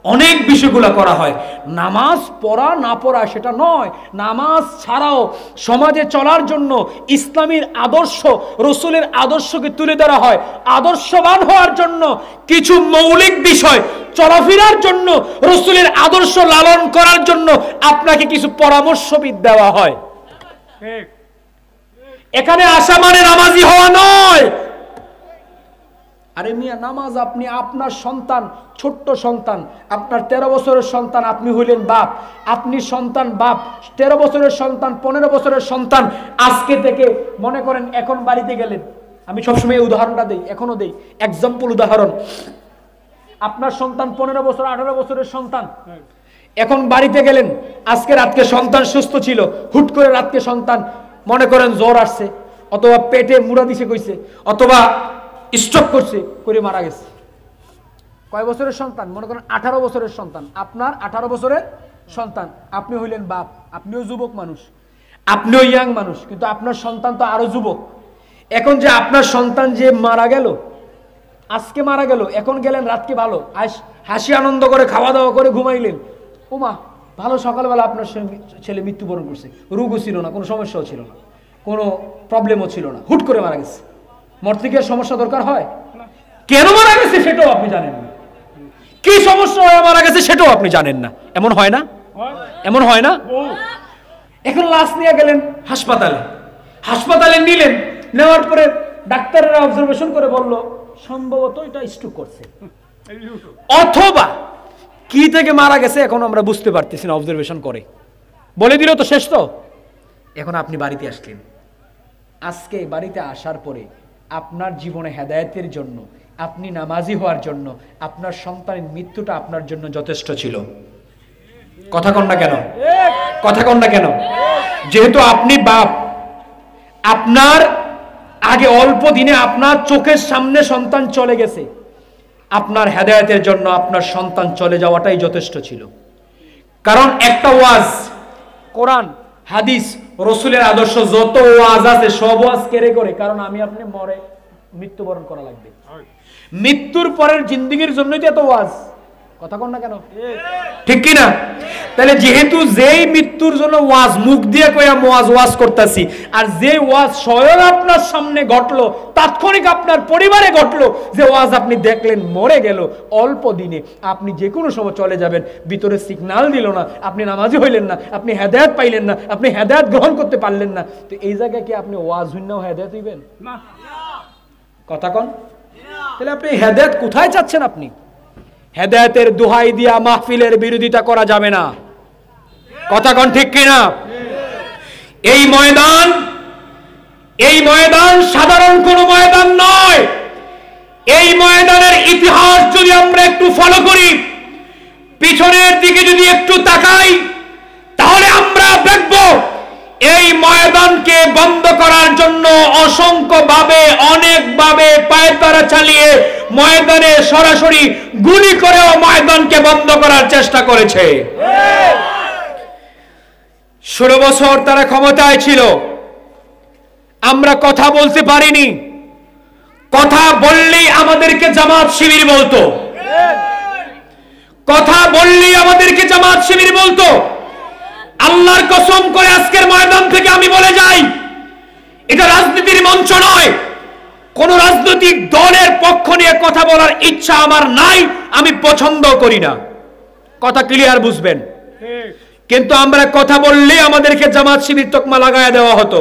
A: অনেক বিষয়গুলো করা হয়। নামাজ পড়া না পড়া সেটা নয়, নামাজ ছাড়াও সমাজে চলার জন্য ইসলামের আদর্শ, রসুলের আদর্শকে তুলে ধরা হয়। আদর্শবান হওয়ার জন্য কিছু মৌলিক বিষয়, চলাফেরার জন্য রসুলের আদর্শ লালন করার জন্য আপনাকে কিছু পরামর্শবিদ দেওয়া হয়। এখানে আসা মানে নামাজি হওয়া নয়। আরে মিয়া, নামাজ আপনি আপনার সন্তান, ছোট্ট সন্তান, আপনার 13 বছরের সন্তান, আপনি হইলেন বাপ, আপনি সন্তান বাপ, 13 বছরের সন্তান, 15 বছরের সন্তান, আজকে থেকে মনে করেন এখন বাড়িতে গেলেন, আমি সবসময় উদাহরণটা দেই, এখনো দেই, এক্সাম্পল উদাহরণ। আপনার সন্তান 15 বছর, 18 বছরের সন্তান, এখন বাড়িতে গেলেন, আজকে রাতকে সন্তান সুস্থ ছিল, হুট করে রাতকে সন্তান মনে করেন জ্বর আসছে, অথবা পেটে মুড়া দিছে কইছে, অথবা স্ট্রোক করছে করে মারা গেছে। কয় বছরের সন্তান? মনে করেন 18 বছরের সন্তান, আপনার 18 বছরের সন্তান, আপনি হইলেন বাপ, আপনিও যুবক মানুষ, আপনিও ইয়াং মানুষ, কিন্তু আপনার সন্তান তো আরো যুবক। এখন যে আপনার সন্তান যে মারা গেল, আজকে মারা গেল, এখন গেলেন রাতকে ভালো, হাসি আনন্দ করে খাওয়া দাওয়া করে ঘুমাইলেন, ওমা ভালো, সকালবেলা আপনার ছেলে মৃত্যুবরণ করছে, রোগও ছিল না, কোনো সমস্যাও ছিল না, কোনো প্রবলেমও ছিল না, হুট করে মারা গেছে। মরতে গিয়ে সমস্যা দরকার হয়? কেন মারা গেছে সেটাও আপনি জানেন না, কি সমস্যা হয়ে মারা গেছে সেটাও আপনি জানেন না। এমন হয় না? এমন হয় না? এখন লাশ নিয়ে গেলেন হাসপাতালে, হাসপাতালে নিলেন, নেওয়ার পরে ডাক্তাররা অবজারভেশন করে বলল সম্ভবত এটা স্ট্রোক করছে, অথবা কি থেকে মারা গেছে এখন আমরা বুঝতে পারতেছি না, অবজারভেশন করে বলে দিল তো শেষ। তো এখন আপনি বাড়িতে আসলেন, আজকে বাড়িতে আসার পরে আপনার জীবনে হেদায়েতের জন্য, আপনি নামাজি হওয়ার জন্য আপনার সন্তানের মৃত্যুটা আপনার জন্য যথেষ্ট ছিল। কথা কন না কেন? কথা কন না কেন? যেহেতু আপনি বাপ, আপনার আগে অল্প দিনে আপনার চোখের সামনে সন্তান চলে গেছে, আপনার হেদায়েতের জন্য আপনার সন্তান চলে যাওয়াটাই যথেষ্ট ছিল। কারণ একটা ওয়াজ, কোরআন, হাদিস, রসুলের আদর্শ, যত ওয়াজ আছে সব ওয়াজ কেড়ে করে, কারণ আমি আপনি মরে মৃত্যুবরণ করা লাগবে, মৃত্যুর পরের জিন্দেগির জন্যই তো এত ওয়াজ। কথা কন না কেন? ঠিক কি না? তাহলে যেহেতু যেই মৃত্যুর জন্য ওয়াজ মুখ দিয়ে কইয়া ওয়াজ করতেছি, আর যে ওয়াজ স্বয়ং আপনার সামনে ঘটলো, তাৎক্ষণিক আপনার পরিবারে ঘটলো, যে ওয়াজ আপনি দেখলেন মরে গেল অল্প দিনে, আপনি যে কোনো সময় চলে যাবেন, ভিতরে সিগন্যাল দিল না, আপনি নামাজি হইলেন না, আপনি হেদায়েত পাইলেন না, আপনি হেদায়েত গ্রহণ করতে পারলেন না, তো এই জায়গায় কি আপনি ওয়াজ হইনাও হেদায়েত হইবেন? কথা কন। তাহলে আপনি হেদায়েত কোথায় চাচ্ছেন? আপনি হেদায়েতের দোহাই দিয়া মাহফিলের বিরোধিতা করা যাবে না। কথা কন ঠিক কিনা? এই ময়দান সাধারণ কোনো ময়দান নয়। এই ময়দানের ইতিহাস যদি আমরা একটু ফলো করি, পিছনের দিকে যদি একটু তাকাই, তাহলে আমরা দেখব এই ময়দানকে বন্ধ করার জন্য অসংখ্যভাবে অনেকভাবে পায়তারা চালিয়ে ময়দানে সরাসরি গুলি করেও ময়দানকে বন্ধ করার চেষ্টা করেছে। 16 বছর তারা ক্ষমতায় ছিল, আমরা কথা বলতে পারিনি। কথা বললেই আমাদেরকে জামাত শিবির বলতো, কথা বললেই আমাদেরকে জামাত শিবির বলতো। আল্লাহর কসম করে আজকের ময়দান থেকে আমি বলে যাই, এটা রাজনীতির মঞ্চ নয়। কোন রাজনৈতিক দলের পক্ষ নিয়ে কথা বলার ইচ্ছা আমার নাই, আমি পছন্দ করি না। কথা ক্লিয়ার বুঝবেন? কিন্তু আমরা কথা বললেই আমাদেরকে জামাত শিবির তকমা লাগায় দেওয়া হতো,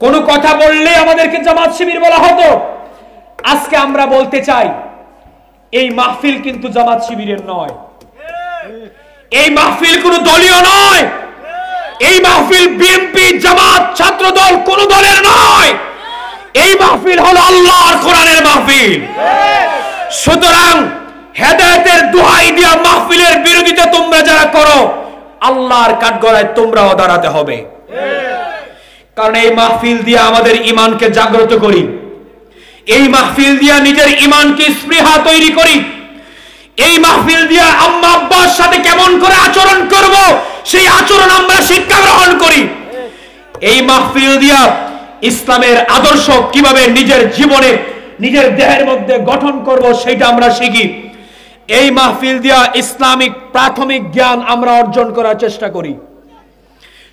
A: কোন কথা বললে আমাদেরকে জামাত শিবির বলা হতো। আজকে আমরা বলতে চাই, এই মাহফিল কিন্তু জামাত শিবিরের নয়, এই মাহফিল কোন দলীয় নয়, এই মাহফিল বিএনপি জামাত ছাত্র দল কোন দলের নয়, এই মাহফিল হলো আল্লাহর কোরআনের মাহফিল। সুতরাং হেদায়েতের দোহাই দিয়া মাহফিলের বিরোধিতা তোমরা যারা করো, আল্লাহর কাঠগড়ায় তোমরাও দাঁড়াতে হবে। কারণ এই মাহফিল দিয়ে আমাদের ঈমানকে জাগ্রত করি, এই মাহফিল দিয়া নিজের ঈমানকে স্পৃহা তৈরি করি, এই মাহফিল দিয়া আম্মা আব্বার সাথে কেমন করে আচরণ করব সেই আচরণ আমরা শিক্ষা গ্রহণ করি। এই মাহফিল দিয়া ইসলামের আদর্শ কিভাবে নিজের জীবনে নিজের দেহের মধ্যে গঠন করব সেটা আমরা শিখি। এই মাহফিল দিয়া ইসলামিক প্রাথমিক জ্ঞান আমরা অর্জন করার চেষ্টা করি।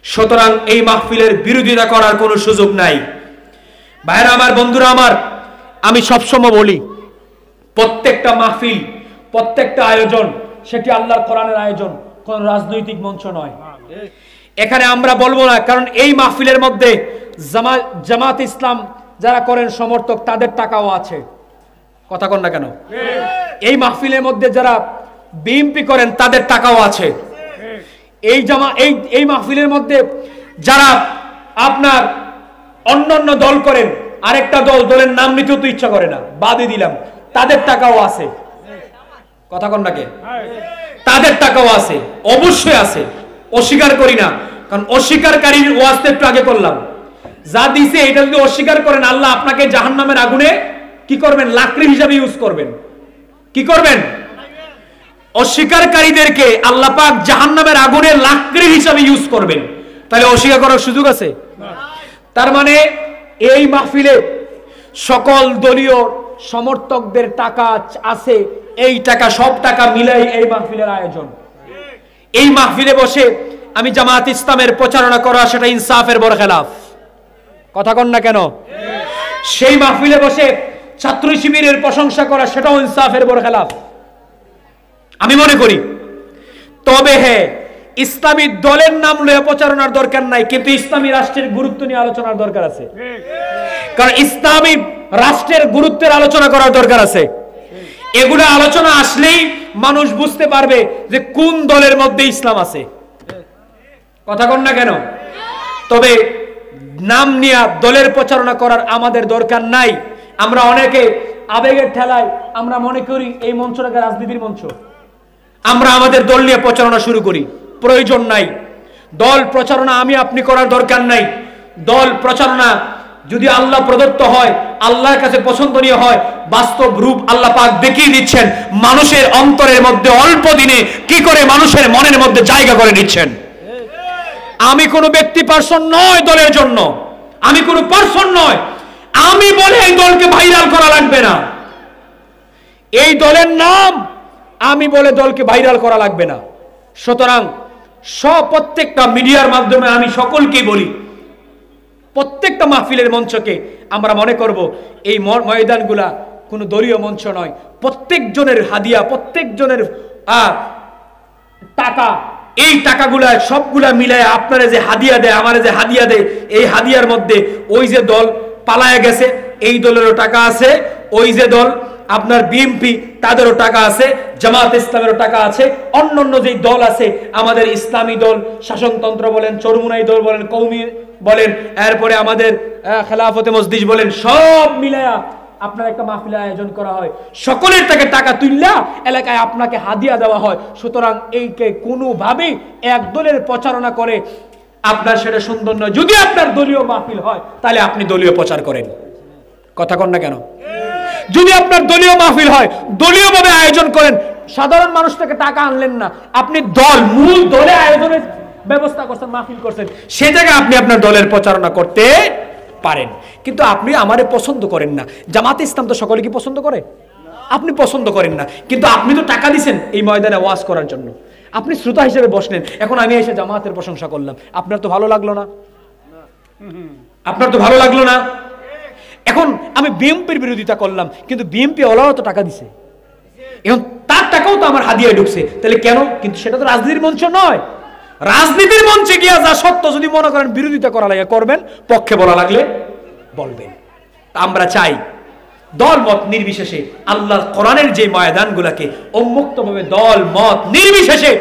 A: সুতরাং এই মাহফিলের বিরোধিতা করার কোনো সুযোগ নাই। ভাইরা আমার, বন্ধুরা আমার, আমি সবসময় বলি, প্রত্যেকটা মাহফিল, প্রত্যেকটা আয়োজন সেটি আল্লাহর কোরআনের আয়োজন, কোন রাজনৈতিক মঞ্চ নয়। এখানে আমরা বলবো না, কারণ এই মাহফিলের মধ্যে জামাত ইসলাম যারা করেন সমর্থক, তাদের টাকাও আছে। কথা কন না কেন? এই মাহফিলের মধ্যে যারা বিএনপি করেন তাদের টাকাও আছে। এই মাহফিলের মধ্যে যারা আপনার অন্যান্য দল করেন, আরেকটা দলের নাম নিতেও তো ইচ্ছা করে না, বাদই দিলাম, তাদের টাকাও আছে। কথা কন নাকি? তাদের টাকাও আছে, অবশ্যই আছে, অস্বীকার করি না। কারণ অস্বীকারীর ওয়াজটা একটু আগে করলাম, যা দিছে এটা যদি অস্বীকার করেন, আল্লাহ আপনাকে জাহান্নামের আগুনে কি করবেন? লাকড়ি হিসাবে ইউজ করবেন। কি করবেন? অস্বীকারীদেরকে আল্লাহ পাক জাহান্নামের আগুনে লাকড়ি হিসাবে ইউজ করবেন। তাহলে অস্বীকার করার সুযোগ আছে? তার মানে এই মাহফিলে সকল দলীয় সমর্থকদের টাকা আছে, এই টাকা সব টাকা মিলাই এই মাহফিলের আয়োজন। এই মাহফিলে বসে আমি জামাত ইসলামের প্রচারণা করা, সেটা ইনসাফের বড় খেলাফ। কথা কন না কেন? সেই মাহফিলে বসে ছাত্র শিবিরের প্রশংসা করা, সেটাও ইনসাফের বড় খেলাফ আমি মনে করি। তবে হ্যাঁ, ইসলামী দলের নাম লয়ে প্রচারণার দরকার নাই, কিন্তু ইসলামী রাষ্ট্রের গুরুত্ব নিয়ে আলোচনার দরকার আছে। কারণ ইসলামী রাষ্ট্রের গুরুত্বের আলোচনা করার দরকার আছে। এগুলো আলোচনা আসলেই মানুষ বুঝতে পারবে যে কোন দলের মধ্যে ইসলাম আছে। কথা কন না কেন? তবে নাম নিয়ে দলের প্রচারণা করার আমাদের দরকার নাই। আমরা অনেকে আবেগের ঠেলায় আমরা মনে করি এই মঞ্চটাকে রাজনীতির মঞ্চ, আমরা আমাদের দল নিয়ে প্রচারণা শুরু করি। প্রয়োজন নাই। দল প্রচারণা আমি আপনি করার দরকার নাই। দল প্রচারণা যদি আল্লাহ প্রদত্ত হয়, আল্লাহর কাছে পছন্দনীয় হয়, বাস্তব রূপ আল্লাহ পাক দেখিয়ে দিচ্ছেন, মানুষের অন্তরের মধ্যে অল্প দিনে কি করে মানুষের মনের মধ্যে জায়গা করে নিচ্ছেন। আমি কোনো ব্যক্তি পার্সন নয় দলের জন্য, আমি কোনো পার্সন নয়। আমি বলে এই দলকে ভাইরাল করা লাগবে না, এই দলের নাম আমি বলে দলকে ভাইরাল করা লাগবে না। সুতরাং প্রত্যেকটা মিডিয়ার মাধ্যমে আমি সকলকেই বলি, প্রত্যেকটা মাহফিলের মঞ্চকে আমরা মনে করব এই ময়দানগুলা কোনো দলীয় মঞ্চ নয়। প্রত্যেকজনের হাদিয়া, প্রত্যেকজনের টাকা, এই টাকাগুলা সবগুলা মিলায় আপনারা যে হাদিয়া দেয়, আমারে যে হাদিয়া দেয়, এই হাদিয়ার মধ্যে ওই যে দল পালায়া গেছে এই দলেরও টাকা আছে, ওই যে দল আপনার বিএনপি তাদেরও টাকা আছে, জামাত ইসলামেরও টাকা আছে, অন্যান্য যেই দল আছে আমাদের ইসলামী দল, শাসনতন্ত্র বলেন, চরমুনাই দল বলেন, কওমি বলেন, এরপরে আমাদের খেলাফতে মজলিস বলেন, সব মিলায়া আপনার একটা মাহফিল আয়োজন করা হয়, সকলের থেকে টাকা তুললা এলাকায় আপনাকে হাদিয়া দেওয়া হয়। সুতরাং এইকে কোনোভাবেই এক দলের প্রচারণা করে আপনার সেটা সুন্দর নয়। যদি আপনার দলীয় মাহফিল হয় তাহলে আপনি দলীয় প্রচার করেন, কথা কন না কেন? যদি আপনার দলীয় মাহফিল হয় দলীয়ভাবে আয়োজন করেন, সাধারণ মানুষ থেকে টাকা আনলেন না, আপনি দল মূল দলে আয়োজনের ব্যবস্থা করছেন, মাহফিল করছেন, সে জায়গায় আপনি আপনার দলের প্রচারণা করতে পারেন। কিন্তু আপনি আমারে পছন্দ করেন না। জামাতে ইসলাম তো সকলে কি পছন্দ করে? আপনি পছন্দ করেন না, কিন্তু আপনি তো টাকা দিছেন এই ময়দানে ওয়াজ করার জন্য, আপনি শ্রোতা হিসেবে বসলেন। এখন আমি এসে জামাতের প্রশংসা করলাম, আপনার তো ভালো লাগলো না? আপনার তো ভালো লাগলো না? এখন আমি বিএনপির বিরোধিতা করলাম, কিন্তু বিএনপি ওলাও তো টাকা দিছে, এখন তার টাকাও তো আমার হাদিয়ায় ঢুকছে, তাহলে কেন? কিন্তু সেটা তো রাজনীতির মঞ্চ নয়। রাজনীতির মঞ্চে গিয়া যা সত্য যদি মনে করেন বিরোধিতা করা লাগে করবেন, পক্ষে বলা লাগলে বলবেন। আমরা চাই দল মত নির্বিশেষে আল্লাহর কোরআনের যে ময়দানগুলোকে উন্মুক্তভাবে দল মত নির্বিশেষে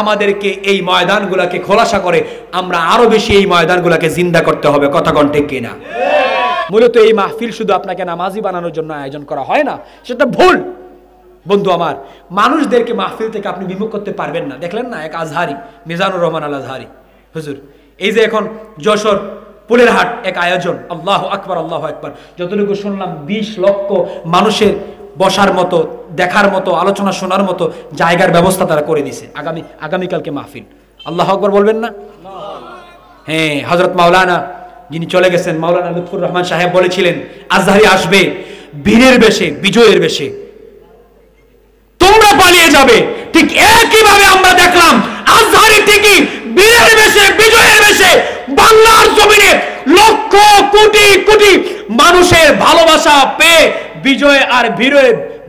A: আমাদেরকে এই ময়দানগুলোকে খোলাসা করে আমরা আরো বেশি এই ময়দানগুলোকে জিন্দা করতে হবে, কথা কোন ঠিক কিনা? মূলত এই মাহফিল শুধু আপনাকে নামাজি বানানোর জন্য আয়োজন করা হয় না, সেটা ভুল। বন্ধু আমার, মানুষদেরকে মাহফিল থেকে আপনি বিমুখ করতে পারবেন না। দেখলেন না এক আজহারি, মিজানুর রহমান আল আজহারি হুজুর, এই যে এখন যশোর পুলের হাট এক আয়োজন, আল্লাহু আকবার আল্লাহু আকবার, যতটুকু শুনলাম 20 লক্ষ মানুষের বসার মতো, দেখার মতো, আলোচনা শোনার মতো জায়গার ব্যবস্থা তারা করে দিছে। আগামীকালকে মাহফিল, আল্লাহু আকবার বলবেন না? হ্যাঁ, হযরত মাওলানা যিনি চলে গেছেন, মাওলানা লুৎফুর রহমান সাহেব বলেছিলেন আজহারি আসবে বীরের বেশে, বিজয়ের বেশে, তোমরা পালিয়ে যাবে। ঠিক একইভাবে আমরা দেখলাম আজহারি ঠিকই বীরের বেশে, বিজয়ের বেশে বাংলার জমিনে লক্ষ কোটি কোটি মানুষের ভালোবাসা পেয়ে বিজয় আর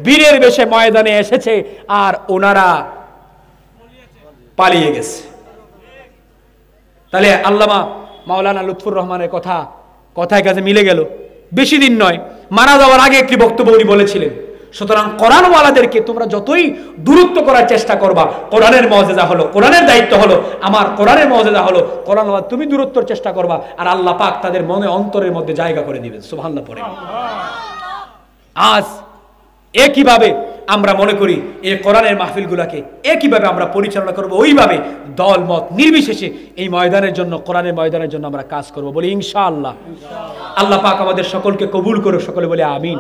A: বীরের বেশে ময়দানে এসেছে, আর ওনারা পালিয়ে গেছে। তাহলে আল্লামা মাওলানা লুৎফুর রহমানের কথায় কাছে মিলে গেল। বেশি দিন নয়, মারা যাওয়ার আগে একটি বক্তব্য উনি বলেছিলেন, সুতরাং কোরআনওয়ালাদেরকে তোমরা যতই দূরত্ব করার চেষ্টা করবা, কোরআনের মর্যাদা হলো, কোরআনের দায়িত্ব হলো, আমার কোরআনের মর্যাদা হলো কোরআনওয়ালা, তুমি দূরত্বর চেষ্টা করবা, আর আল্লাহ পাক তাদের মনে অন্তরের মধ্যে জায়গা করে দিবেন। সুবহানাল্লাহ পড়ে। আজ একইভাবে আমরা মনে করি এই কোরআনের মাহফিলগুলোকে একইভাবে আমরা পরিচালনা করব, ওইভাবে দল মত নির্বিশেষে এই ময়দানের জন্য, কোরআনের ময়দানের জন্য আমরা কাজ করব, বলি ইনশাআল্লাহ। আল্লাহ পাক আমাদের সকলকে কবুল করুক, সকলে বলে আমিন।